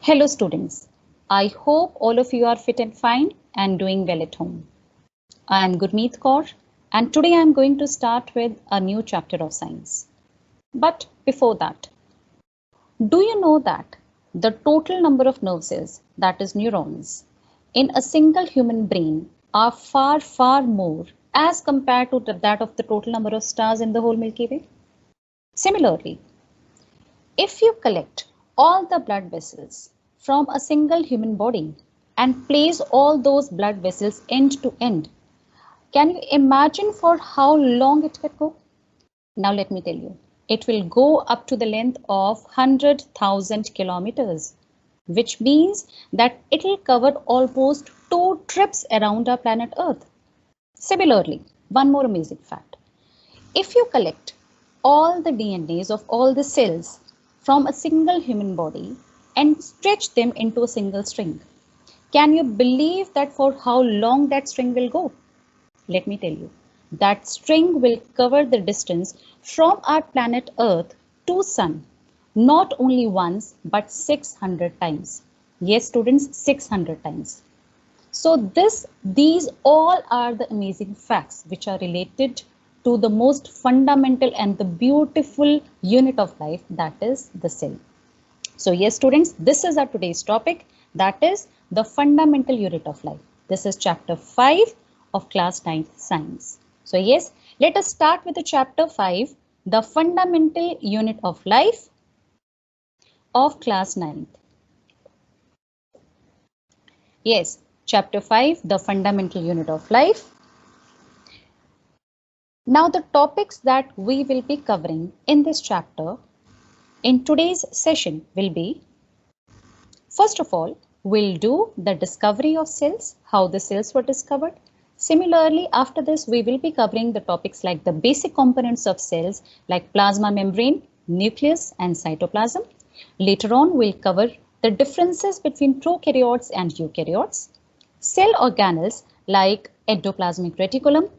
Hello students, I hope all of you are fit and fine and doing well at home. I am Gurmeet Kaur and today I am going to start with a new chapter of science. But before that, do you know that the total number of nerve cells, that is neurons, in a single human brain are far more as compared to that of the total number of stars in the whole Milky Way? Similarly, if you collect all the blood vessels from a single human body and place all those blood vessels end to end, can you imagine for how long it could go? Now let me tell you, it will go up to the length of 100,000 kilometers, which means that it will cover almost 2 trips around our planet Earth. Similarly, one more amazing fact. If you collect all the DNAs of all the cells from a single human body and stretch them into a single string, can you believe that for how long that string will go? Let me tell you, that string will cover the distance from our planet Earth to Sun, not only once, but 600 times. Yes, students, 600 times. So these all are the amazing facts which are related to the most fundamental and the beautiful unit of life, that is the cell. So yes, students, this is our today's topic, that is the fundamental unit of life. This is chapter 5 of class 9th science. So yes, let us start with the chapter 5, the fundamental unit of life of class 9th. Yes, chapter 5, the fundamental unit of life. Now the topics that we will be covering in this chapter in today's session will be, first of all, we'll do the discovery of cells, how the cells were discovered. Similarly, after this, we will be covering the topics like the basic components of cells like plasma membrane, nucleus and cytoplasm. Later on, we'll cover the differences between prokaryotes and eukaryotes, cell organelles like endoplasmic reticulum,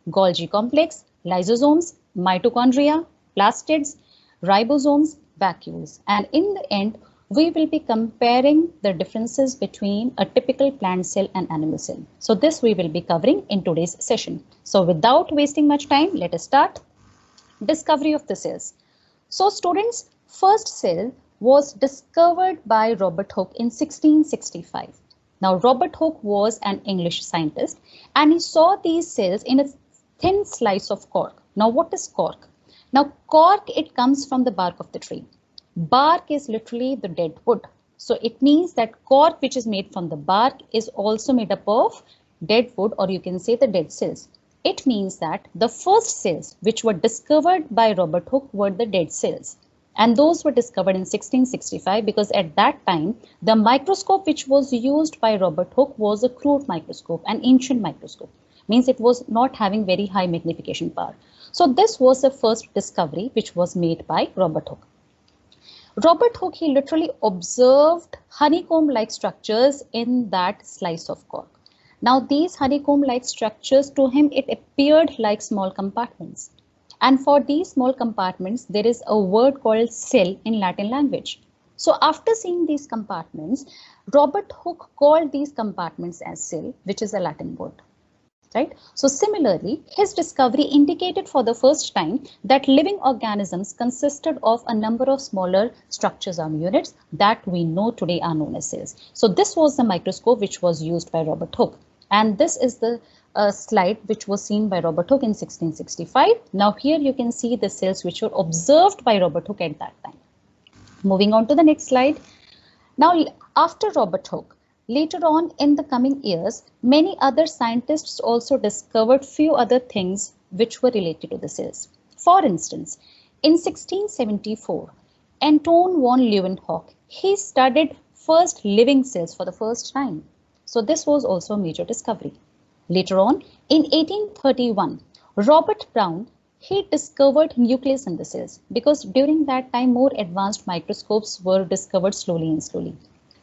Golgi complex, lysosomes, mitochondria, plastids, ribosomes, vacuoles, and in the end, we will be comparing the differences between a typical plant cell and animal cell. So this we will be covering in today's session. So without wasting much time, let us start. Discovery of the cells. So students, first cell was discovered by Robert Hooke in 1665. Now Robert Hooke was an English scientist and he saw these cells in a thin slice of cork. Now what is cork? Now cork, it comes from the bark of the tree. Bark is literally the dead wood. So it means that cork which is made from the bark is also made up of dead wood, or you can say the dead cells. It means that the first cells which were discovered by Robert Hooke were the dead cells. And those were discovered in 1665 because at that time, the microscope which was used by Robert Hooke was a crude microscope, an ancient microscope. Means it was not having very high magnification power. So this was the first discovery which was made by Robert Hooke. Robert Hooke, he literally observed honeycomb-like structures in that slice of cork. Now these honeycomb-like structures, to him it appeared like small compartments. And for these small compartments, there is a word called cell in Latin language. So after seeing these compartments, Robert Hooke called these compartments as cell, which is a Latin word. Right? So similarly, his discovery indicated for the first time that living organisms consisted of a number of smaller structures or units that we know today are known as cells. So this was the microscope which was used by Robert Hooke. And this is the slide which was seen by Robert Hooke in 1665. Now here you can see the cells which were observed by Robert Hooke at that time. Moving on to the next slide. Now after Robert Hooke, later on in the coming years, many other scientists also discovered few other things which were related to the cells. For instance, in 1674, Anton von Leeuwenhoek, he studied first living cells for the first time. So this was also a major discovery. Later on, in 1831, Robert Brown, he discovered nucleus in the cells because during that time more advanced microscopes were discovered slowly and slowly,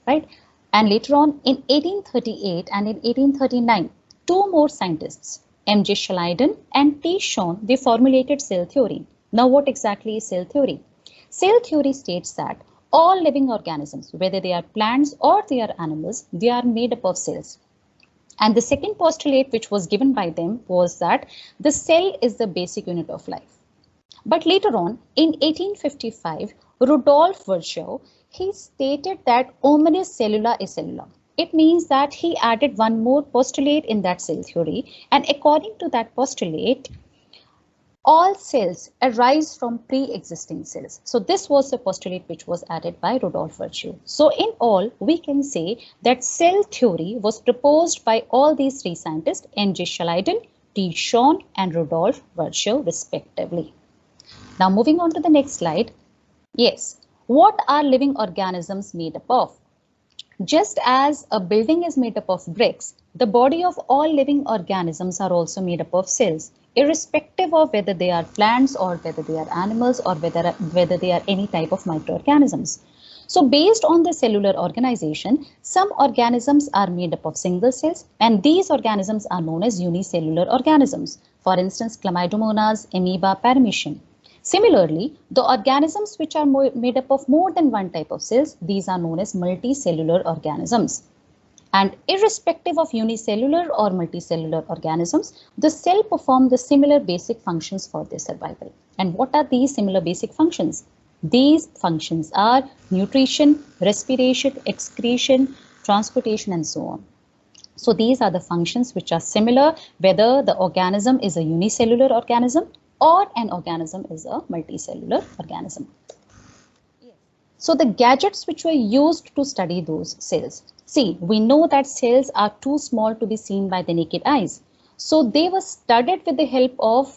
right? And later on in 1838 and in 1839, two more scientists, M.J. Schleiden and T. Schoen, they formulated cell theory. Now what exactly is cell theory? Cell theory states that All living organisms, whether they are plants or they are animals, they are made up of cells. And the second postulate which was given by them was that the cell is the basic unit of life. But later on, in 1855, Rudolf Virchow, he stated that omnis cellula is cellula. It means that he added one more postulate in that cell theory, and according to that postulate, all cells arise from pre-existing cells. So this was the postulate which was added by Rudolf Virchow. So in all, we can say that cell theory was proposed by all these three scientists, N.J. Schleiden, T. Schwann, and Rudolf Virchow respectively. Now moving on to the next slide. Yes, what are living organisms made up of? Just as a building is made up of bricks, the body of all living organisms are also made up of cells, irrespective of whether they are plants or whether they are animals or whether they are any type of microorganisms. So based on the cellular organization, some organisms are made up of single cells, and these organisms are known as unicellular organisms. For instance, Chlamydomonas, amoeba, paramecium. Similarly, the organisms which are made up of more than one type of cells, these are known as multicellular organisms. And irrespective of unicellular or multicellular organisms, the cell perform the similar basic functions for their survival. And what are these similar basic functions? These functions are nutrition, respiration, excretion, transportation, and so on. So these are the functions which are similar whether the organism is a unicellular organism or an organism is a multicellular organism. So the gadgets which were used to study those cells. See, we know that cells are too small to be seen by the naked eyes. So they were studied with the help of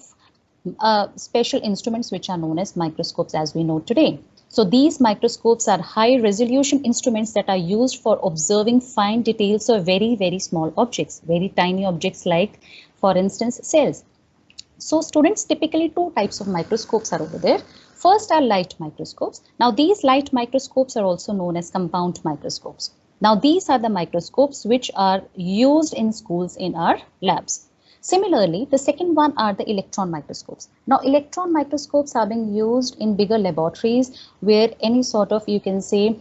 special instruments which are known as microscopes as we know today. So these microscopes are high resolution instruments that are used for observing fine details of very, very small objects, very tiny objects like, for instance, cells. So students, typically two types of microscopes are over there. First are light microscopes. Now these light microscopes are also known as compound microscopes. Now these are the microscopes which are used in schools in our labs. Similarly, the second one are the electron microscopes. Now electron microscopes are being used in bigger laboratories where any sort of, you can say,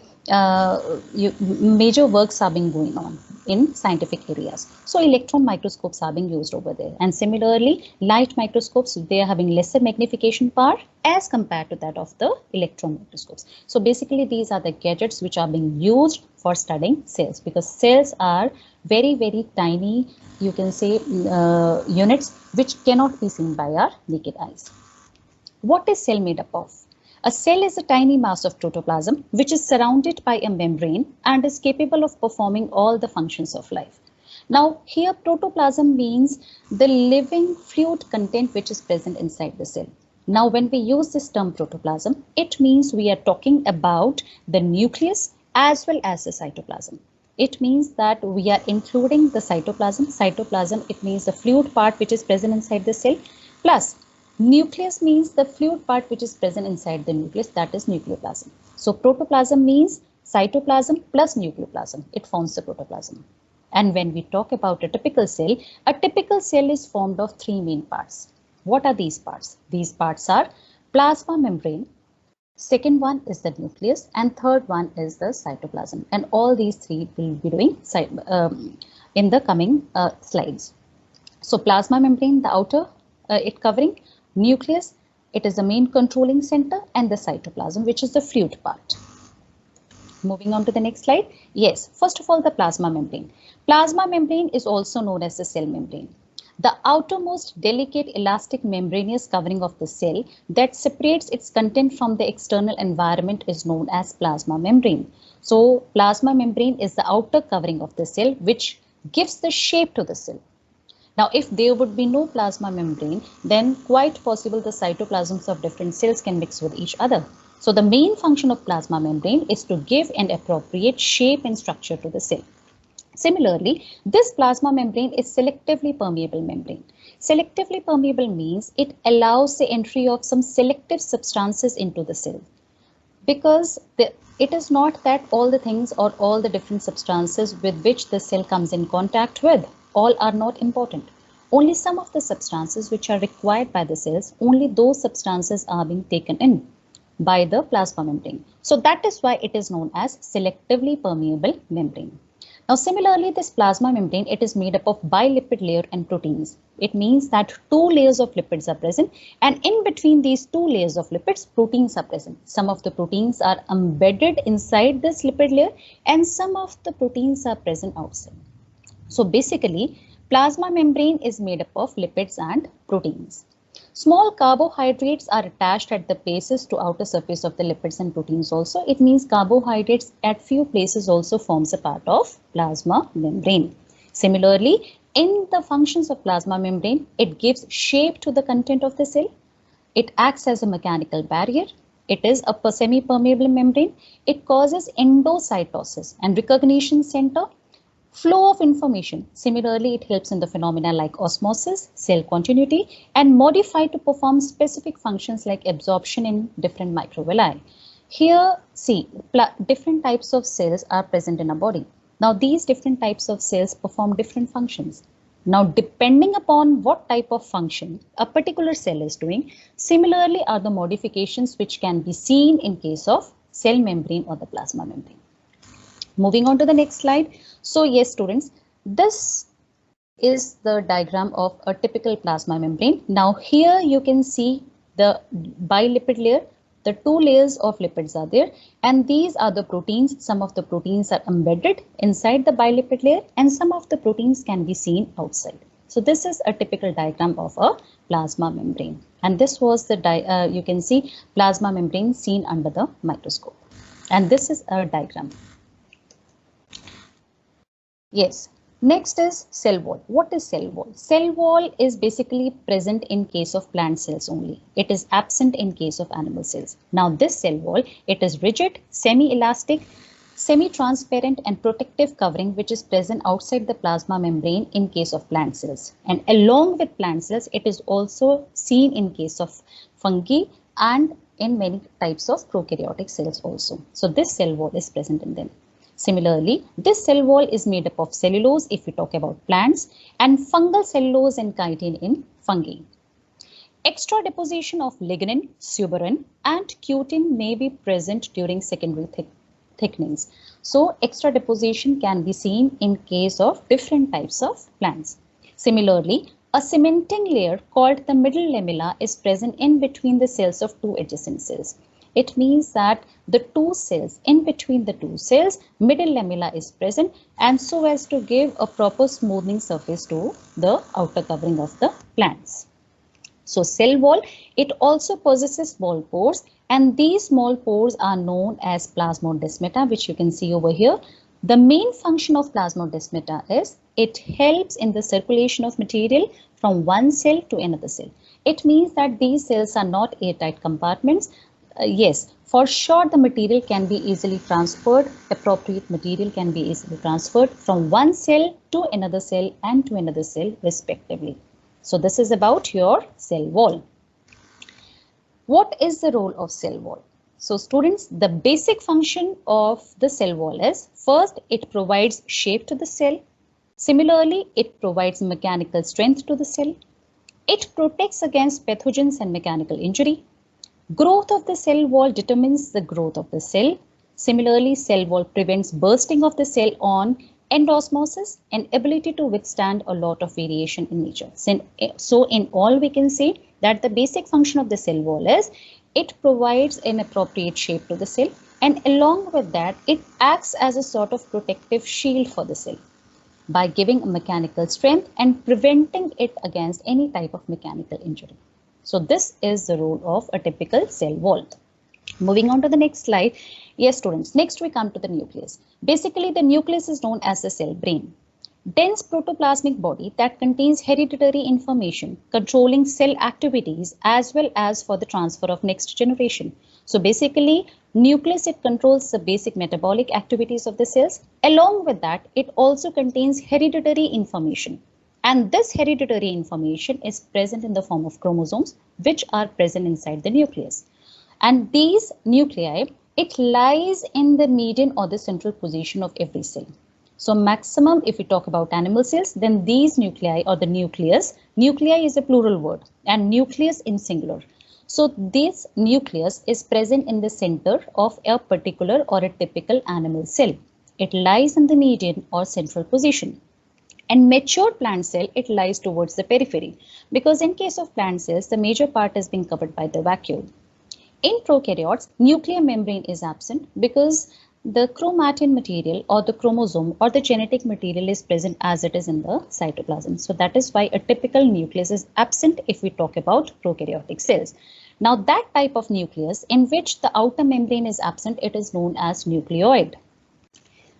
major works are being going on in scientific areas. So electron microscopes are being used over there. And similarly, light microscopes, they are having lesser magnification power as compared to that of the electron microscopes. So basically, these are the gadgets which are being used for studying cells, because cells are very, very tiny, you can say, units which cannot be seen by our naked eyes. What is cell made up of? A cell is a tiny mass of protoplasm which is surrounded by a membrane and is capable of performing all the functions of life. Now here protoplasm means the living fluid content which is present inside the cell. Now when we use this term protoplasm, it means we are talking about the nucleus as well as the cytoplasm. It means that we are including the cytoplasm. Cytoplasm, it means the fluid part which is present inside the cell, plus nucleus means the fluid part which is present inside the nucleus, that is nucleoplasm. So protoplasm means cytoplasm plus nucleoplasm. It forms the protoplasm. And when we talk about a typical cell is formed of three main parts. What are these parts? These parts are plasma membrane, second one is the nucleus, and third one is the cytoplasm. And all these three will be doing in the coming slides. So plasma membrane, the outer it covering, nucleus, it is the main controlling center, and the cytoplasm, which is the fluid part. Moving on to the next slide. Yes, first of all, the plasma membrane. Plasma membrane is also known as the cell membrane. The outermost delicate elastic membranous covering of the cell that separates its content from the external environment is known as plasma membrane. So plasma membrane is the outer covering of the cell which gives the shape to the cell. Now, if there would be no plasma membrane, then quite possible the cytoplasms of different cells can mix with each other. So the main function of plasma membrane is to give an appropriate shape and structure to the cell. Similarly, this plasma membrane is selectively permeable membrane. Selectively permeable means it allows the entry of some selective substances into the cell, because it is not that all the things or all the different substances with which the cell comes in contact with, all are not important. Only some of the substances which are required by the cells, only those substances are being taken in. by the plasma membrane. So that is why it is known as selectively permeable membrane. Now similarly, this plasma membrane, it is made up of bilipid layer and proteins. It means that two layers of lipids are present, and in between these two layers of lipids, proteins are present. Some of the proteins are embedded inside this lipid layer and some of the proteins are present outside. So basically, plasma membrane is made up of lipids and proteins. Small carbohydrates are attached at the bases to outer surface of the lipids and proteins also. It means carbohydrates at few places also forms a part of plasma membrane. Similarly, in the functions of plasma membrane, it gives shape to the content of the cell. It acts as a mechanical barrier. It is a semi-permeable membrane. It causes endocytosis and recognition center. Flow of information. Similarly, it helps in the phenomena like osmosis, cell continuity, and modify to perform specific functions like absorption in different microvilli. Here, see, different types of cells are present in a body. Now, these different types of cells perform different functions. Now, depending upon what type of function a particular cell is doing, similarly are the modifications which can be seen in case of cell membrane or the plasma membrane. Moving on to the next slide. So yes, students, this is the diagram of a typical plasma membrane. Now here you can see the bilipid layer. The two layers of lipids are there, and these are the proteins. Some of the proteins are embedded inside the bilipid layer and some of the proteins can be seen outside. So this is a typical diagram of a plasma membrane. And this was the you can see plasma membrane seen under the microscope. And this is a diagram. Yes, next is cell wall. What is cell wall? Cell wall is basically present in case of plant cells only. It is absent in case of animal cells. Now this cell wall, it is rigid, semi-elastic, semi-transparent and protective covering which is present outside the plasma membrane in case of plant cells. And along with plant cells, it is also seen in case of fungi and in many types of prokaryotic cells also. So this cell wall is present in them. Similarly, this cell wall is made up of cellulose if we talk about plants and fungal cellulose and chitin in fungi. Extra deposition of lignin, suberin and cutin may be present during secondary thickenings. So extra deposition can be seen in case of different types of plants. Similarly, a cementing layer called the middle lamella is present in between the cells of two adjacent cells. It means that the two cells, in between the two cells, middle lamella is present and so as to give a proper smoothing surface to the outer covering of the plants. So cell wall, it also possesses small pores and these small pores are known as plasmodesmata, which you can see over here. The main function of plasmodesmata is it helps in the circulation of material from one cell to another cell. It means that these cells are not airtight compartments. Yes, for sure the material can be easily transferred, appropriate material can be easily transferred from one cell to another cell and to another cell respectively. So this is about your cell wall. What is the role of cell wall? So students, the basic function of the cell wall is, first, it provides shape to the cell. Similarly, it provides mechanical strength to the cell. It protects against pathogens and mechanical injury. Growth of the cell wall determines the growth of the cell. Similarly, cell wall prevents bursting of the cell on endosmosis and ability to withstand a lot of variation in nature. So in all, we can say that the basic function of the cell wall is it provides an appropriate shape to the cell, and along with that, it acts as a sort of protective shield for the cell by giving a mechanical strength and preventing it against any type of mechanical injury. So this is the role of a typical cell wall. Moving on to the next slide. Yes, students, next we come to the nucleus. Basically, the nucleus is known as the cell brain. Dense protoplasmic body that contains hereditary information controlling cell activities as well as for the transfer of next generation. So basically, nucleus, it controls the basic metabolic activities of the cells. Along with that, it also contains hereditary information. And this hereditary information is present in the form of chromosomes, which are present inside the nucleus. And these nuclei, it lies in the median or the central position of every cell. So maximum, if we talk about animal cells, then these nuclei or the nucleus, nuclei is a plural word and nucleus in singular. So this nucleus is present in the center of a particular or a typical animal cell. It lies in the median or central position. And mature plant cell, it lies towards the periphery, because in case of plant cells, the major part is being covered by the vacuole. In prokaryotes, nuclear membrane is absent because the chromatin material or the chromosome or the genetic material is present as it is in the cytoplasm. So that is why a typical nucleus is absent if we talk about prokaryotic cells. Now that type of nucleus in which the outer membrane is absent, it is known as nucleoid.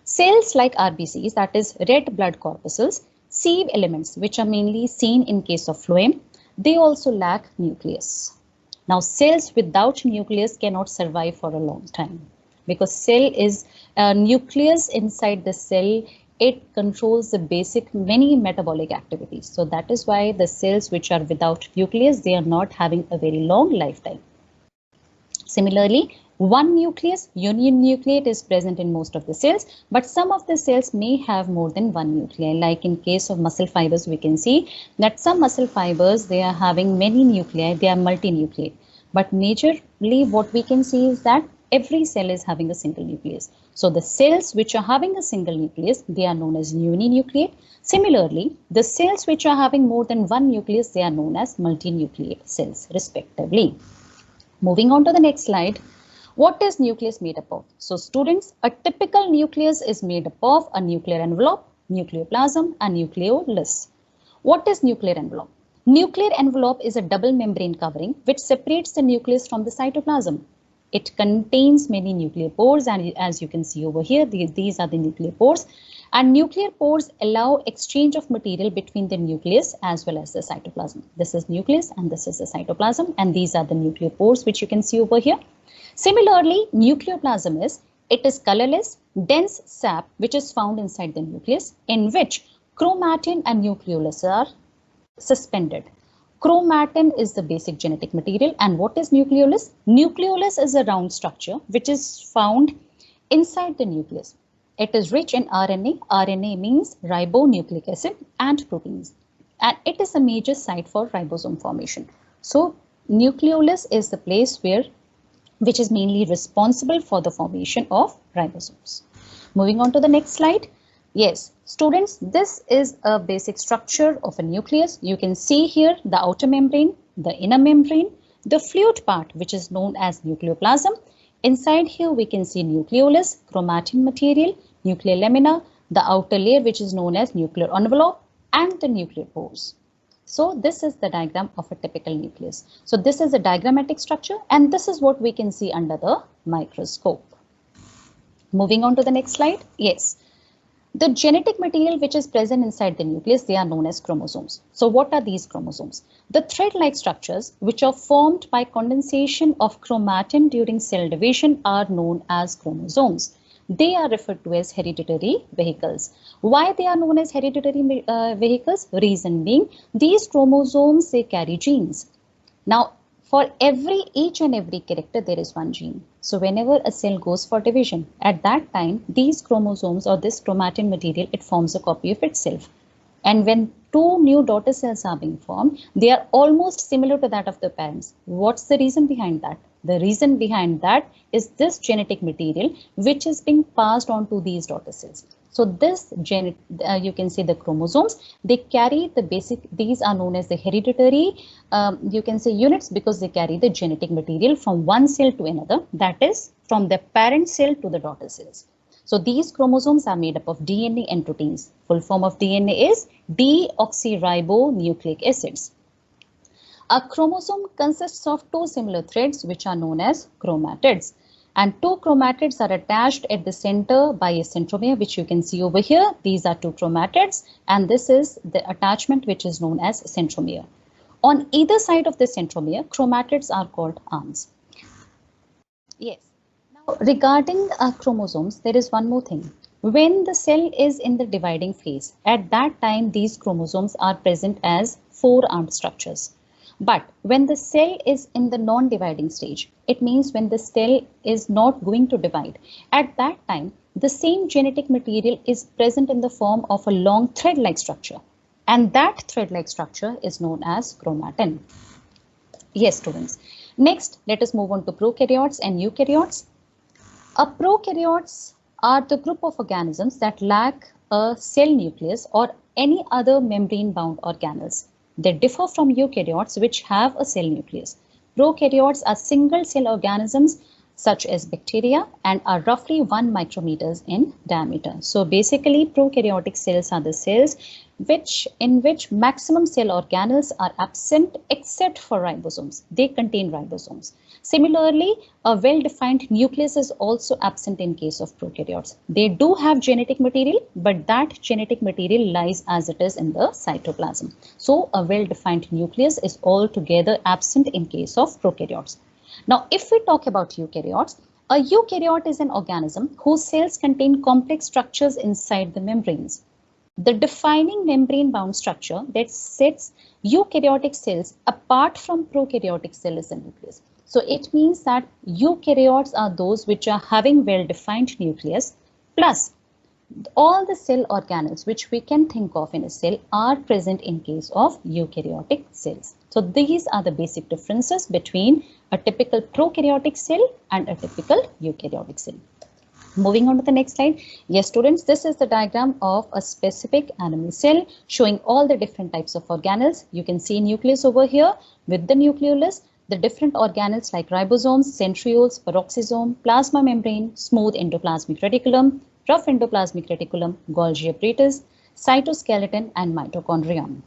Cells like RBCs, that is red blood corpuscles, sieve elements which are mainly seen in case of phloem, they also lack nucleus. Now cells without nucleus cannot survive for a long time, because cell is a nucleus inside the cell. It controls the basic many metabolic activities. So that is why the cells which are without nucleus, they are not having a very long lifetime. Similarly, one nucleus, union nucleate, is present in most of the cells, but some of the cells may have more than one nuclei. Like in case of muscle fibers, we can see that some muscle fibers, they are having many nuclei, they are multinucleate. But majorly what we can see is that every cell is having a single nucleus. So the cells which are having a single nucleus, they are known as uninucleate. Similarly, the cells which are having more than one nucleus, they are known as multinucleate cells respectively. Moving on to the next slide. What is nucleus made up of? So students, a typical nucleus is made up of a nuclear envelope, nucleoplasm and nucleolus. What is nuclear envelope? Nuclear envelope is a double membrane covering which separates the nucleus from the cytoplasm. It contains many nuclear pores, and as you can see over here, these are the nuclear pores. And nuclear pores allow exchange of material between the nucleus as well as the cytoplasm. This is nucleus and this is the cytoplasm, and these are the nuclear pores which you can see over here. Similarly, nucleoplasm is colorless, dense sap which is found inside the nucleus, in which chromatin and nucleolus are suspended. Chromatin is the basic genetic material, and what is nucleolus? Nucleolus is a round structure which is found inside the nucleus. It is rich in RNA. RNA means ribonucleic acid and proteins, and it is a major site for ribosome formation. So nucleolus is the place which is mainly responsible for the formation of ribosomes. Moving on to the next slide. Yes, students, this is a basic structure of a nucleus. You can see here the outer membrane, the inner membrane, the fluid part which is known as nucleoplasm. Inside here we can see nucleolus, chromatin material, nuclear lamina, the outer layer which is known as nuclear envelope, and the nuclear pores. So this is the diagram of a typical nucleus. So this is a diagrammatic structure, and this is what we can see under the microscope. Moving on to the next slide. Yes. The genetic material which is present inside the nucleus, they are known as chromosomes. So what are these chromosomes? The thread-like structures which are formed by condensation of chromatin during cell division are known as chromosomes. They are referred to as hereditary vehicles. Why they are known as hereditary vehicles? Reason being, these chromosomes, they carry genes. Now, for each and every character, there is one gene. So whenever a cell goes for division, at that time, these chromosomes or this chromatin material, it forms a copy of itself. And when two new daughter cells are being formed, they are almost similar to that of the parents. What's the reason behind that? The reason behind that is this genetic material which is being passed on to these daughter cells. So this you can see the chromosomes, they carry the basic, these are known as the hereditary, you can say units, because they carry the genetic material from one cell to another, that is from the parent cell to the daughter cells. So these chromosomes are made up of DNA and proteins. Full form of DNA is deoxyribonucleic acids. A chromosome consists of two similar threads which are known as chromatids. And two chromatids are attached at the center by a centromere, which you can see over here. These are two chromatids, and this is the attachment which is known as centromere. On either side of the centromere, chromatids are called arms. Yes. Now, regarding chromosomes, there is one more thing. When the cell is in the dividing phase, at that time, these chromosomes are present as four-armed structures. But when the cell is in the non-dividing stage, it means when the cell is not going to divide, at that time, the same genetic material is present in the form of a long thread-like structure. And that thread-like structure is known as chromatin. Yes, students. Next, let us move on to prokaryotes and eukaryotes. Prokaryotes are the group of organisms that lack a cell nucleus or any other membrane-bound organelles. They differ from eukaryotes, which have a cell nucleus. Prokaryotes are single-cell organisms such as bacteria and are roughly 1 micrometers in diameter. So basically, prokaryotic cells are the cells in which maximum cell organelles are absent except for ribosomes. They contain ribosomes. Similarly, a well-defined nucleus is also absent in case of prokaryotes. They do have genetic material, but that genetic material lies as it is in the cytoplasm. So a well-defined nucleus is altogether absent in case of prokaryotes. Now, if we talk about eukaryotes, a eukaryote is an organism whose cells contain complex structures inside the membranes. The defining membrane-bound structure that sets eukaryotic cells apart from prokaryotic cells is the nucleus. So it means that eukaryotes are those which are having well-defined nucleus, plus all the cell organelles which we can think of in a cell are present in case of eukaryotic cells. So these are the basic differences between a typical prokaryotic cell and a typical eukaryotic cell. Moving on to the next slide. Yes, students, this is the diagram of a specific animal cell showing all the different types of organelles. You can see nucleus over here with the nucleolus, the different organelles like ribosomes, centrioles, peroxisome, plasma membrane, smooth endoplasmic reticulum, rough endoplasmic reticulum, Golgi apparatus, cytoskeleton, and mitochondria.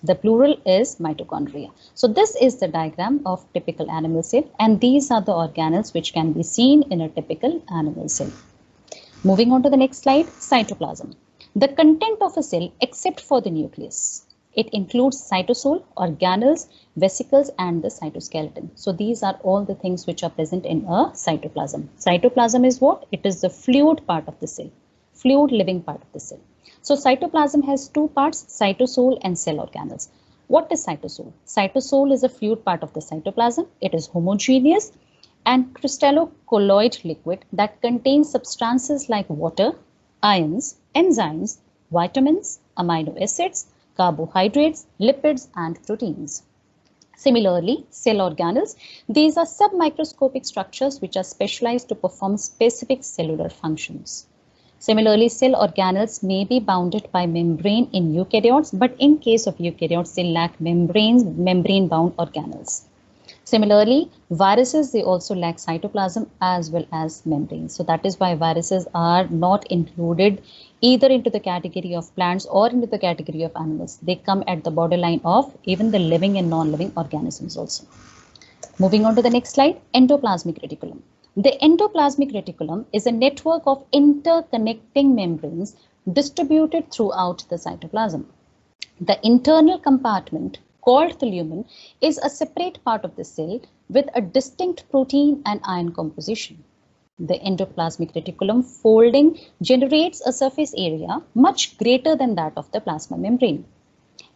The plural is mitochondria. So this is the diagram of typical animal cell, and these are the organelles which can be seen in a typical animal cell. Moving on to the next slide, cytoplasm. The content of a cell except for the nucleus. It includes cytosol, organelles, vesicles, and the cytoskeleton. So these are all the things which are present in a cytoplasm. Cytoplasm is what? It is the fluid part of the cell, fluid living part of the cell. So cytoplasm has two parts, cytosol and cell organelles. What is cytosol? Cytosol is a fluid part of the cytoplasm. It is homogeneous and crystallocolloid liquid that contains substances like water, ions, enzymes, vitamins, amino acids, carbohydrates, lipids, and proteins. Similarly, cell organelles, these are submicroscopic structures which are specialized to perform specific cellular functions. Similarly, cell organelles may be bounded by membrane in eukaryotes, but in case of eukaryotes, they lack membrane-bound organelles. Similarly, viruses, they also lack cytoplasm as well as membranes. So that is why viruses are not included either into the category of plants or into the category of animals. They come at the borderline of even the living and non-living organisms also. Moving on to the next slide, endoplasmic reticulum. The endoplasmic reticulum is a network of interconnecting membranes distributed throughout the cytoplasm. The internal compartment, called the lumen, is a separate part of the cell with a distinct protein and ion composition. The endoplasmic reticulum folding generates a surface area much greater than that of the plasma membrane.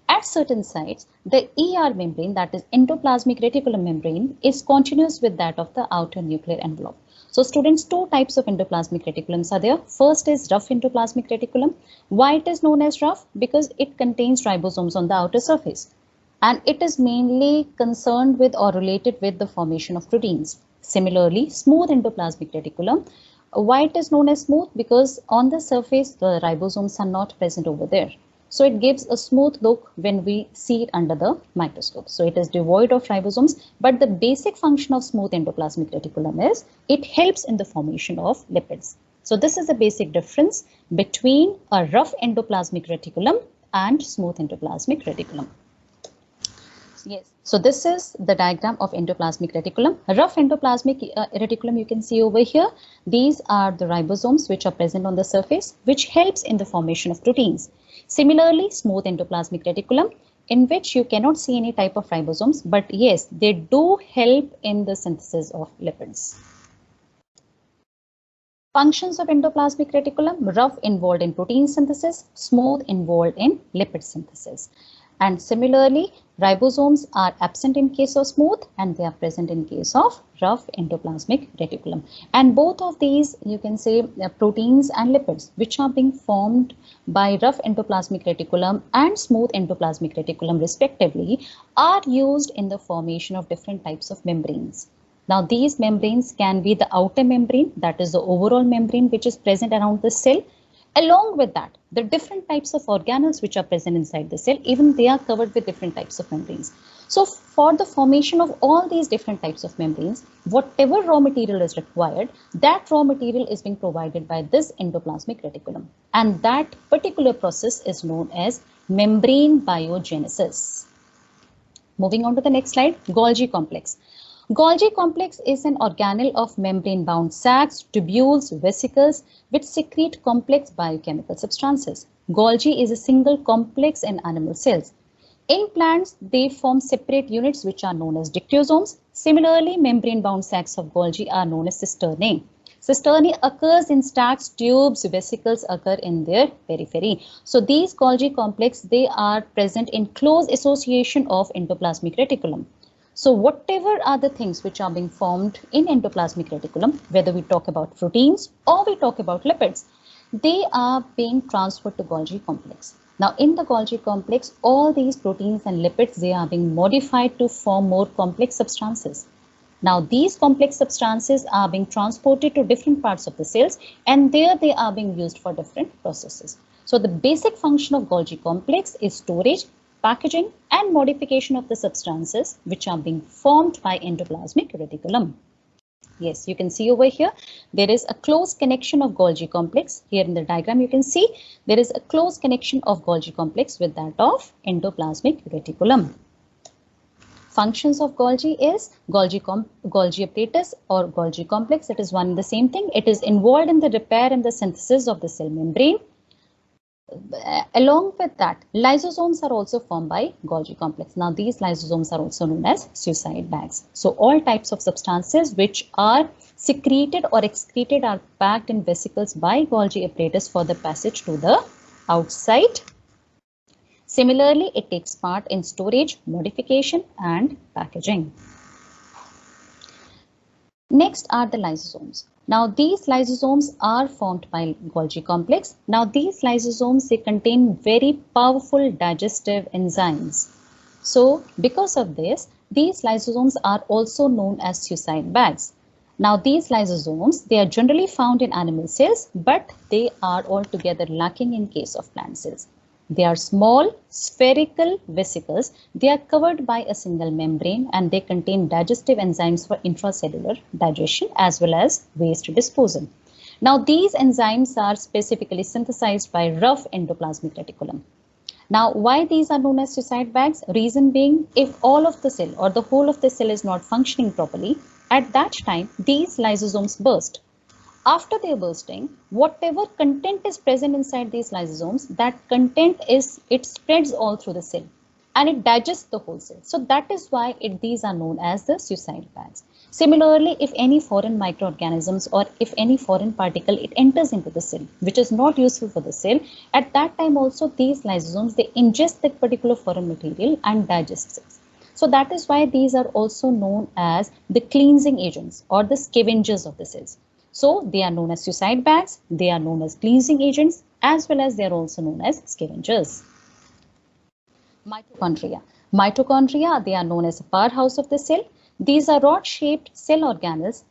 At certain sites, the ER membrane, that is endoplasmic reticulum membrane, is continuous with that of the outer nuclear envelope. So students, two types of endoplasmic reticulums are there. First is rough endoplasmic reticulum. Why it is known as rough? Because it contains ribosomes on the outer surface, and it is mainly concerned with or related with the formation of proteins. Similarly, smooth endoplasmic reticulum. Why it is known as smooth? Because on the surface, the ribosomes are not present over there. So it gives a smooth look when we see it under the microscope. So it is devoid of ribosomes, but the basic function of smooth endoplasmic reticulum is it helps in the formation of lipids. So this is the basic difference between a rough endoplasmic reticulum and smooth endoplasmic reticulum. Yes. So this is the diagram of endoplasmic reticulum. Rough endoplasmic reticulum you can see over here. These are the ribosomes which are present on the surface, which helps in the formation of proteins. Similarly, smooth endoplasmic reticulum, in which you cannot see any type of ribosomes, but yes, they do help in the synthesis of lipids. Functions of endoplasmic reticulum: rough involved in protein synthesis, smooth involved in lipid synthesis. And similarly, ribosomes are absent in case of smooth and they are present in case of rough endoplasmic reticulum. And both of these, you can say, proteins and lipids which are being formed by rough endoplasmic reticulum and smooth endoplasmic reticulum respectively are used in the formation of different types of membranes. Now these membranes can be the outer membrane, that is the overall membrane which is present around the cell. Along with that, the different types of organelles which are present inside the cell, even they are covered with different types of membranes. So for the formation of all these different types of membranes, whatever raw material is required, that raw material is being provided by this endoplasmic reticulum. And that particular process is known as membrane biogenesis. Moving on to the next slide, Golgi complex. Golgi complex is an organelle of membrane-bound sacs, tubules, vesicles which secrete complex biochemical substances. Golgi is a single complex in animal cells. In plants, they form separate units which are known as dictyosomes. Similarly, membrane-bound sacs of Golgi are known as cisternae. Cisternae occurs in sacs, tubes, vesicles occur in their periphery. So these Golgi complex, they are present in close association of endoplasmic reticulum. So whatever are the things which are being formed in endoplasmic reticulum, whether we talk about proteins or we talk about lipids, they are being transferred to Golgi complex. Now in the Golgi complex, all these proteins and lipids, they are being modified to form more complex substances. Now these complex substances are being transported to different parts of the cells and there they are being used for different processes. So the basic function of Golgi complex is storage, packaging and modification of the substances which are being formed by endoplasmic reticulum. Yes, you can see over here, there is a close connection of Golgi complex. Here in the diagram, you can see there is a close connection of Golgi complex with that of endoplasmic reticulum. Functions of Golgi is Golgi apparatus or Golgi complex. It is one and the same thing. It is involved in the repair and the synthesis of the cell membrane. Along with that, lysosomes are also formed by Golgi complex. Now these lysosomes are also known as suicide bags. So all types of substances which are secreted or excreted are packed in vesicles by Golgi apparatus for the passage to the outside. Similarly, it takes part in storage, modification and packaging. Next are the lysosomes. Now these lysosomes are formed by Golgi complex. Now these lysosomes, they contain very powerful digestive enzymes. So because of this, these lysosomes are also known as suicide bags. Now these lysosomes, they are generally found in animal cells, but they are altogether lacking in case of plant cells. They are small spherical vesicles. They are covered by a single membrane and they contain digestive enzymes for intracellular digestion as well as waste disposal. Now these enzymes are specifically synthesized by rough endoplasmic reticulum. Now why these are known as suicide bags? Reason being, if all of the cell or the whole of the cell is not functioning properly, at that time these lysosomes burst. After their bursting, whatever content is present inside these lysosomes, that content it spreads all through the cell and it digests the whole cell. So that is why these are known as the suicide bags. Similarly, if any foreign microorganisms or if any foreign particle it enters into the cell, which is not useful for the cell, at that time also these lysosomes, they ingest that particular foreign material and digest it. So that is why these are also known as the cleansing agents or the scavengers of the cells. So they are known as suicide bags, they are known as cleansing agents, as well as they are also known as scavengers. Mitochondria. Mitochondria, they are known as a powerhouse of the cell. These are rod-shaped cell organelles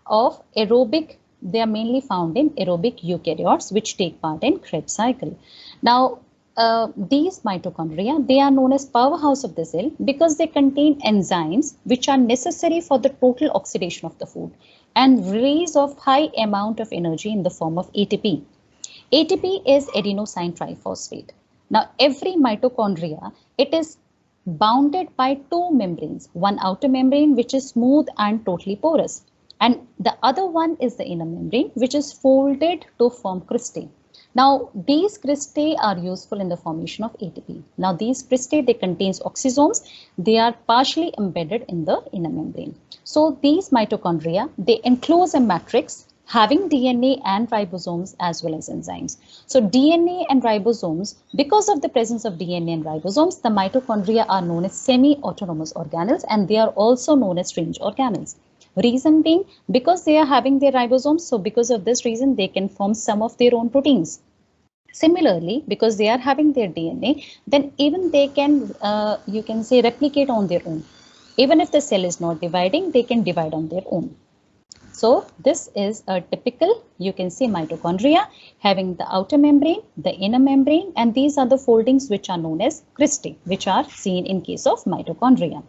of aerobic. They are mainly found in aerobic eukaryotes, which take part in Krebs cycle. Now, these mitochondria, they are known as powerhouse of the cell because they contain enzymes which are necessary for the total oxidation of the food and release of high amount of energy in the form of ATP. ATP is adenosine triphosphate. Now every mitochondria, it is bounded by two membranes, one outer membrane which is smooth and totally porous, and the other one is the inner membrane which is folded to form cristae. Now these cristae are useful in the formation of ATP. Now these cristae, they contain oxysomes. They are partially embedded in the inner membrane. So these mitochondria, they enclose a matrix having DNA and ribosomes as well as enzymes. So DNA and ribosomes, because of the presence of DNA and ribosomes, the mitochondria are known as semi-autonomous organelles, and they are also known as strange organelles. Reason being, because they are having their ribosomes, so because of this reason, they can form some of their own proteins. Similarly, because they are having their DNA, then even they can, you can say, replicate on their own. Even if the cell is not dividing, they can divide on their own. So this is a typical, you can say, mitochondria having the outer membrane, the inner membrane, and these are the foldings which are known as cristae, which are seen in case of mitochondria.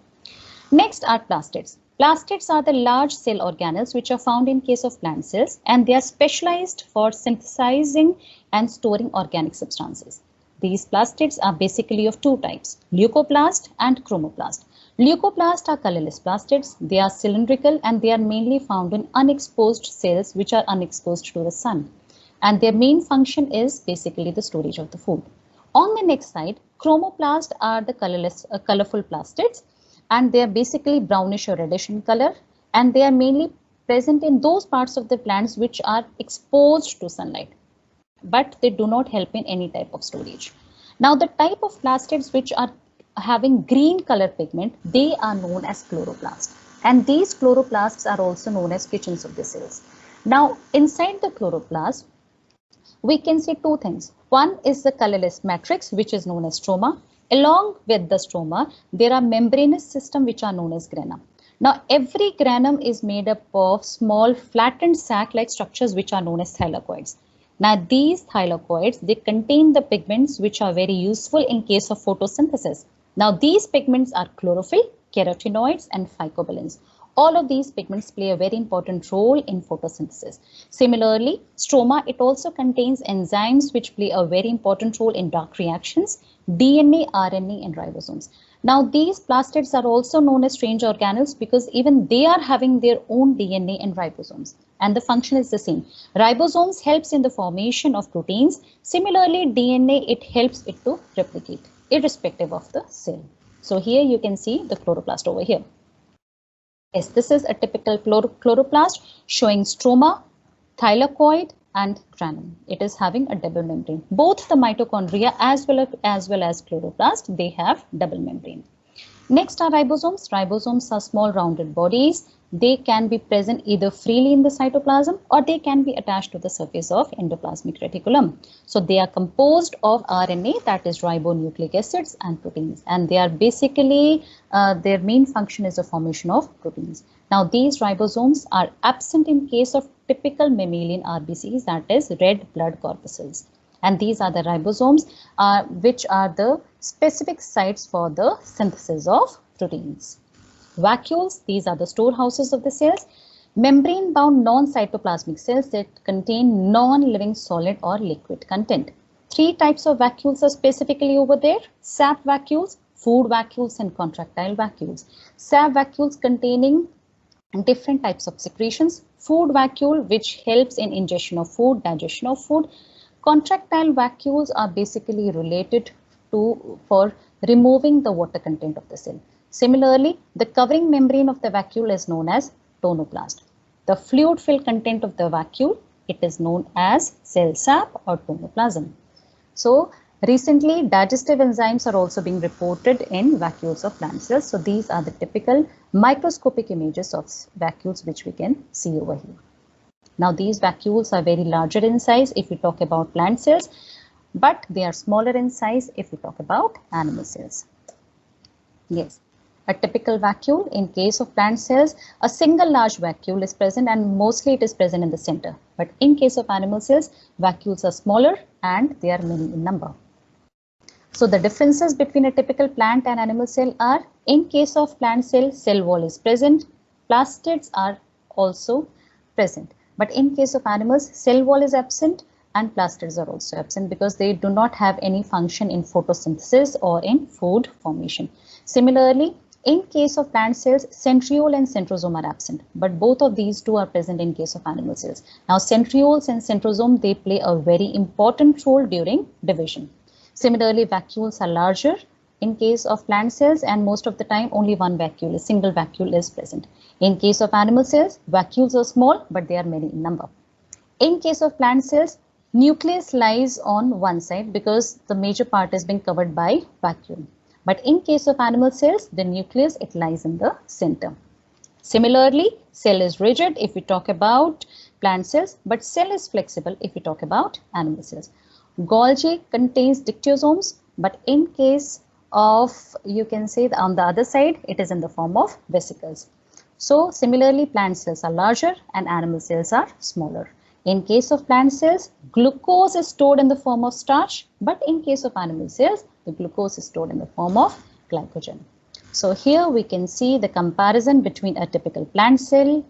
Next are plastids. Plastids are the large cell organelles which are found in case of plant cells, and they are specialized for synthesizing and storing organic substances. These plastids are basically of two types, leucoplast and chromoplast. Leucoplast are colorless plastids. They are cylindrical and they are mainly found in unexposed cells which are unexposed to the sun. And their main function is basically the storage of the food. On the next side, chromoplast are the colorful plastids, and they are basically brownish or reddish in color, and they are mainly present in those parts of the plants which are exposed to sunlight, but they do not help in any type of storage. Now the type of plastids which are having green color pigment, they are known as chloroplast, and these chloroplasts are also known as kitchens of the cells. Now inside the chloroplast, we can see two things. One is the colorless matrix, which is known as stroma. Along with the stroma, there are membranous system which are known as grana. Now every granum is made up of small flattened sac-like structures which are known as thylakoids. Now these thylakoids, they contain the pigments which are very useful in case of photosynthesis. Now these pigments are chlorophyll, carotenoids and phycobilins. All of these pigments play a very important role in photosynthesis. Similarly, stroma, it also contains enzymes which play a very important role in dark reactions, DNA, RNA and ribosomes. Now these plastids are also known as strange organelles because even they are having their own DNA and ribosomes, and the function is the same. Ribosomes helps in the formation of proteins. Similarly, DNA, it helps it to replicate irrespective of the cell. So here you can see the chloroplast over here. Yes, this is a typical chloroplast showing stroma, thylakoid and granum. It is having a double membrane. Both the mitochondria as well as chloroplast, they have double membrane. Next are ribosomes. Ribosomes are small rounded bodies. They can be present either freely in the cytoplasm or they can be attached to the surface of endoplasmic reticulum. So they are composed of RNA, that is ribonucleic acids and proteins, and they are basically their main function is the formation of proteins. Now these ribosomes are absent in case of typical mammalian RBCs, that is red blood corpuscles. And these are the ribosomes which are the specific sites for the synthesis of proteins. Vacuoles, these are the storehouses of the cells. Membrane-bound non-cytoplasmic cells that contain non-living solid or liquid content. Three types of vacuoles are specifically over there: sap vacuoles, food vacuoles and contractile vacuoles. Sap vacuoles containing different types of secretions. Food vacuole, which helps in ingestion of food, digestion of food. Contractile vacuoles are basically related to for removing the water content of the cell. Similarly, the covering membrane of the vacuole is known as tonoplast. The fluid-filled content of the vacuole, it is known as cell sap or tonoplasm. So recently, digestive enzymes are also being reported in vacuoles of plant cells. So these are the typical microscopic images of vacuoles which we can see over here. Now these vacuoles are very larger in size if we talk about plant cells, but they are smaller in size if we talk about animal cells. Yes, a typical vacuole in case of plant cells, a single large vacuole is present and mostly it is present in the center. But in case of animal cells, vacuoles are smaller and they are many in number. So the differences between a typical plant and animal cell are: in case of plant cell, cell wall is present, plastids are also present. But in case of animals, cell wall is absent and plastids are also absent because they do not have any function in photosynthesis or in food formation. Similarly, in case of plant cells, centriole and centrosome are absent, but both of these two are present in case of animal cells. Now centrioles and centrosome, they play a very important role during division. Similarly, vacuoles are larger in case of plant cells, and most of the time only one vacuole, a single vacuole is present. In case of animal cells, vacuoles are small, but they are many in number. In case of plant cells, nucleus lies on one side because the major part is being covered by vacuole. But in case of animal cells, the nucleus, it lies in the center. Similarly, cell is rigid if we talk about plant cells, but cell is flexible if we talk about animal cells. Golgi contains dictyosomes, but in case of, you can say on the other side, it is in the form of vesicles. So similarly, plant cells are larger and animal cells are smaller. In case of plant cells, glucose is stored in the form of starch, but in case of animal cells, the glucose is stored in the form of glycogen. So here we can see the comparison between a typical plant cell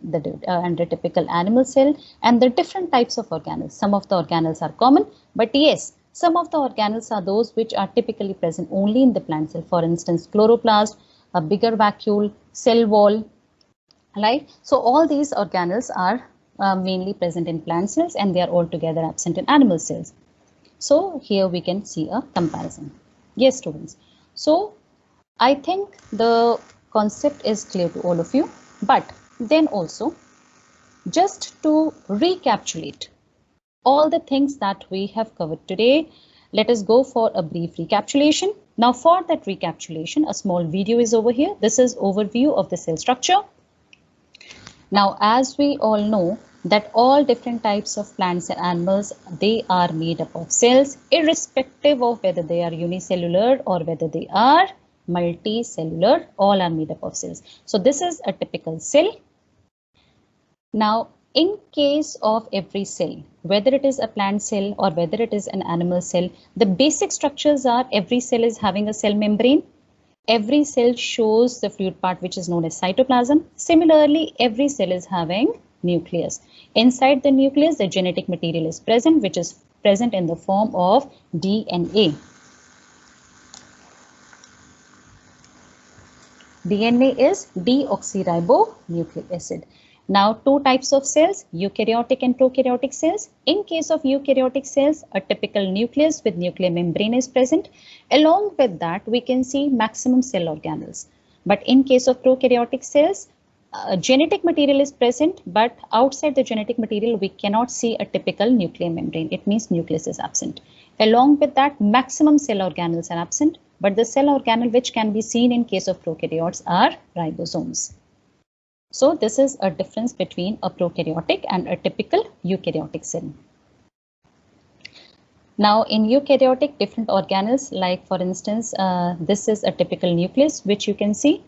and a typical animal cell and the different types of organelles. Some of the organelles are common, but yes, some of the organelles are those which are typically present only in the plant cell. For instance, chloroplast, a bigger vacuole, cell wall, right? So all these organelles are mainly present in plant cells and they are altogether absent in animal cells. So here we can see a comparison. Yes, students. So I think the concept is clear to all of you, but then also just to recapitulate all the things that we have covered today, let us go for a brief recapitulation. Now for that recapitulation, a small video is over here. This is overview of the cell structure. Now, as we all know that all different types of plants and animals, they are made up of cells, irrespective of whether they are unicellular or whether they are multicellular, all are made up of cells. So this is a typical cell. Now, in case of every cell, whether it is a plant cell or whether it is an animal cell, the basic structures are every cell is having a cell membrane. Every cell shows the fluid part which is known as cytoplasm. Similarly, every cell is having nucleus. Inside the nucleus, the genetic material is present, which is present in the form of DNA. DNA is deoxyribonucleic acid. Now, two types of cells, eukaryotic and prokaryotic cells. In case of eukaryotic cells, a typical nucleus with nuclear membrane is present. Along with that, we can see maximum cell organelles. But in case of prokaryotic cells, genetic material is present, but outside the genetic material, we cannot see a typical nuclear membrane. It means nucleus is absent. Along with that, maximum cell organelles are absent, but the cell organelle which can be seen in case of prokaryotes are ribosomes. So this is a difference between a prokaryotic and a typical eukaryotic cell. Now in eukaryotic, different organelles, like for instance, this is a typical nucleus which you can see.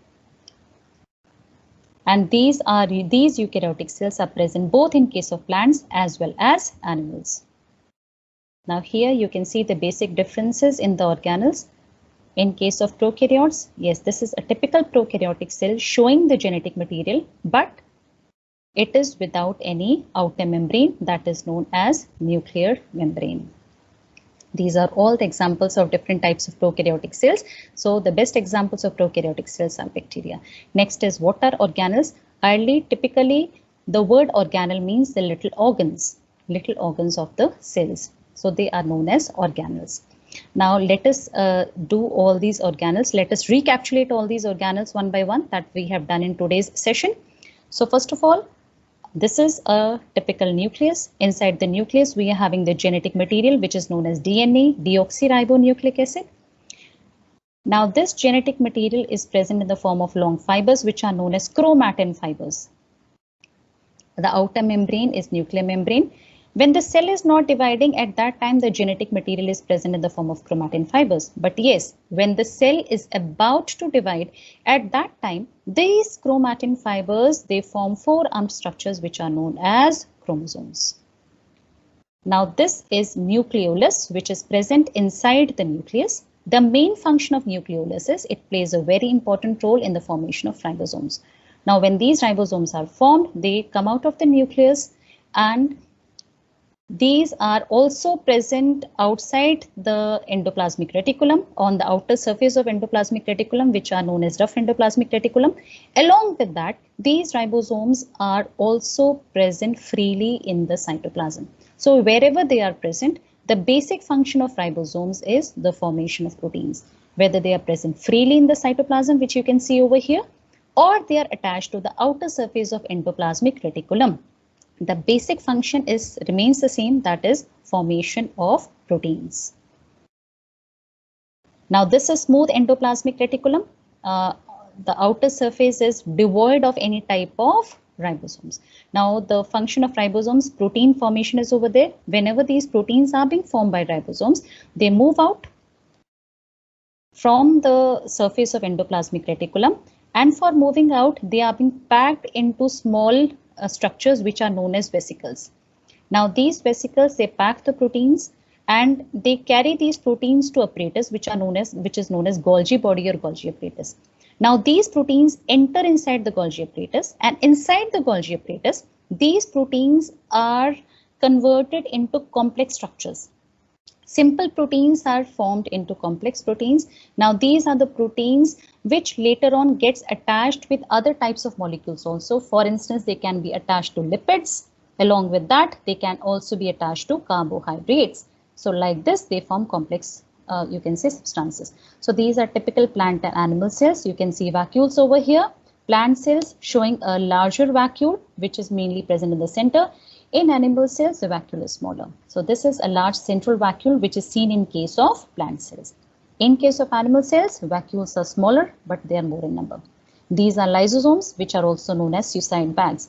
And these eukaryotic cells are present both in case of plants as well as animals. Now here you can see the basic differences in the organelles. In case of prokaryotes, yes, this is a typical prokaryotic cell showing the genetic material, but it is without any outer membrane that is known as nuclear membrane. These are all the examples of different types of prokaryotic cells. So the best examples of prokaryotic cells are bacteria. Next is what are organelles? Early, typically the word organelle means the little organs of the cells. So they are known as organelles. Now let us do all these organelles. Let us recapitulate all these organelles one by one that we have done in today's session. So first of all, this is a typical nucleus. Inside the nucleus, we are having the genetic material, which is known as DNA, deoxyribonucleic acid. Now this genetic material is present in the form of long fibers, which are known as chromatin fibers. The outer membrane is nuclear membrane. When the cell is not dividing, at that time the genetic material is present in the form of chromatin fibers. But yes, when the cell is about to divide, at that time these chromatin fibers, they form four-armed structures which are known as chromosomes. Now this is nucleolus, which is present inside the nucleus. The main function of nucleolus is it plays a very important role in the formation of ribosomes. Now when these ribosomes are formed, they come out of the nucleus, and these are also present outside the endoplasmic reticulum, on the outer surface of endoplasmic reticulum, which are known as rough endoplasmic reticulum. Along with that, these ribosomes are also present freely in the cytoplasm. So wherever they are present, the basic function of ribosomes is the formation of proteins, whether they are present freely in the cytoplasm, which you can see over here, or they are attached to the outer surface of endoplasmic reticulum. the basic function remains the same, that is formation of proteins. Now this is smooth endoplasmic reticulum. The outer surface is devoid of any type of ribosomes. Now the function of ribosomes, protein formation is over there. Whenever these proteins are being formed by ribosomes, they move out from the surface of endoplasmic reticulum, and for moving out they are being packed into small structures which are known as vesicles. Now these vesicles, they pack the proteins and they carry these proteins to apparatus which is known as Golgi body or Golgi apparatus. Now these proteins enter inside the Golgi apparatus, and inside the Golgi apparatus these proteins are converted into complex structures. Simple proteins are formed into complex proteins. Now these are the proteins which later on gets attached with other types of molecules also. For instance, they can be attached to lipids. Along with that, they can also be attached to carbohydrates. So like this, they form complex, you can say, substances. So these are typical plant and animal cells. You can see vacuoles over here. Plant cells showing a larger vacuole, which is mainly present in the center. In animal cells, the vacuole is smaller. So this is a large central vacuole which is seen in case of plant cells. In case of animal cells, vacuoles are smaller, but they are more in number. These are lysosomes, which are also known as suicide bags.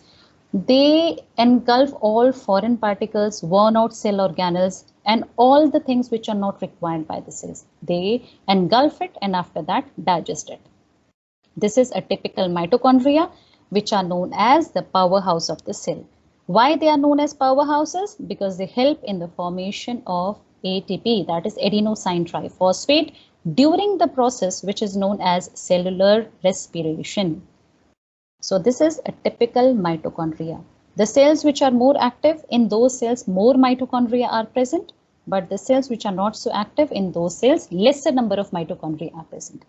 They engulf all foreign particles, worn out cell organelles, and all the things which are not required by the cells. They engulf it and after that digest it. This is a typical mitochondria, which are known as the powerhouse of the cell. Why they are known as powerhouses? Because they help in the formation of ATP, that is adenosine triphosphate, during the process which is known as cellular respiration. So this is a typical mitochondria. The cells which are more active, in those cells more mitochondria are present, but the cells which are not so active, in those cells lesser number of mitochondria are present.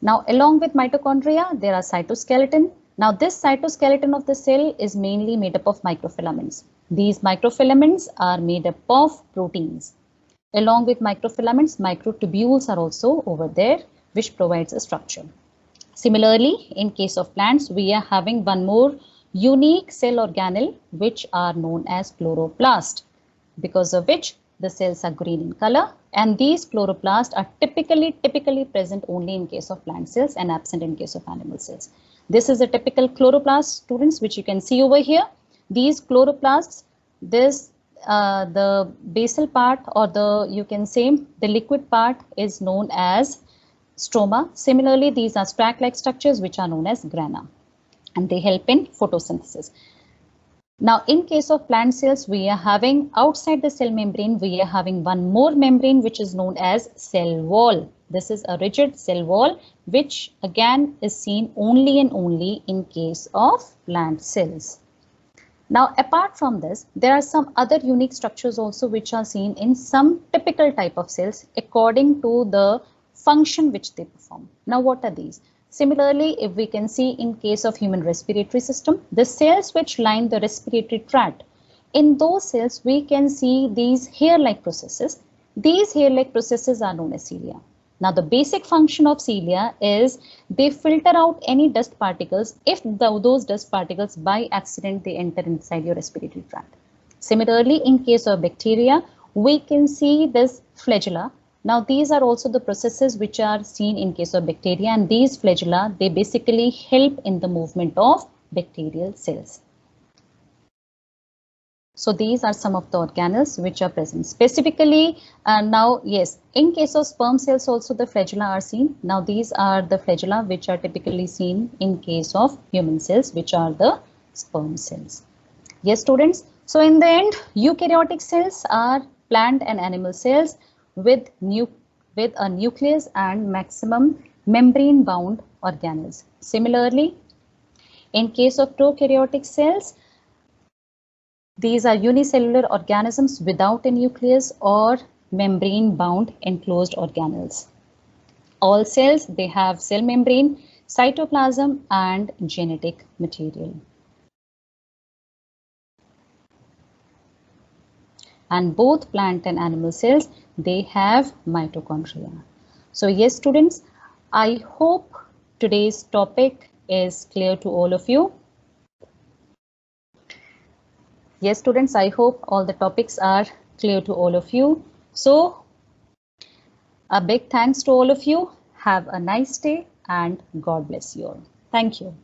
Now along with mitochondria, there are cytoskeleton. Now this cytoskeleton of the cell is mainly made up of microfilaments. These microfilaments are made up of proteins. Along with microfilaments, microtubules are also over there, which provides a structure. Similarly, in case of plants, we are having one more unique cell organelle, which are known as chloroplast, because of which the cells are green in color, and these chloroplasts are typically present only in case of plant cells and absent in case of animal cells. This is a typical chloroplast, students, which you can see over here. These chloroplasts, the basal part, or you can say the liquid part, is known as stroma. Similarly, these are spraque-like structures which are known as grana, and they help in photosynthesis. Now, in case of plant cells, we are having outside the cell membrane, we are having one more membrane which is known as cell wall. This is a rigid cell wall which again is seen only and only in case of plant cells. Now, apart from this, there are some other unique structures also which are seen in some typical type of cells according to the function which they perform. Now, what are these? Similarly, if we can see in case of human respiratory system, the cells which line the respiratory tract, in those cells we can see these hair-like processes. These hair-like processes are known as cilia. Now, the basic function of cilia is they filter out any dust particles if those dust particles by accident they enter inside your respiratory tract. Similarly, in case of bacteria, we can see this flagella. Now, these are also the processes which are seen in case of bacteria, and these flagella, they basically help in the movement of bacterial cells. So these are some of the organelles which are present specifically. Now, yes, in case of sperm cells also the flagella are seen. Now, these are the flagella which are typically seen in case of human cells, which are the sperm cells. Yes, students. So in the end, eukaryotic cells are plant and animal cells with a nucleus and maximum membrane bound organelles. Similarly, in case of prokaryotic cells, these are unicellular organisms without a nucleus or membrane bound enclosed organelles. All cells, they have cell membrane, cytoplasm and genetic material. And both plant and animal cells, they have mitochondria. So yes, students, I hope today's topic is clear to all of you. Yes, students, I hope all the topics are clear to all of you. So, a big thanks to all of you. Have a nice day and God bless you all. Thank you.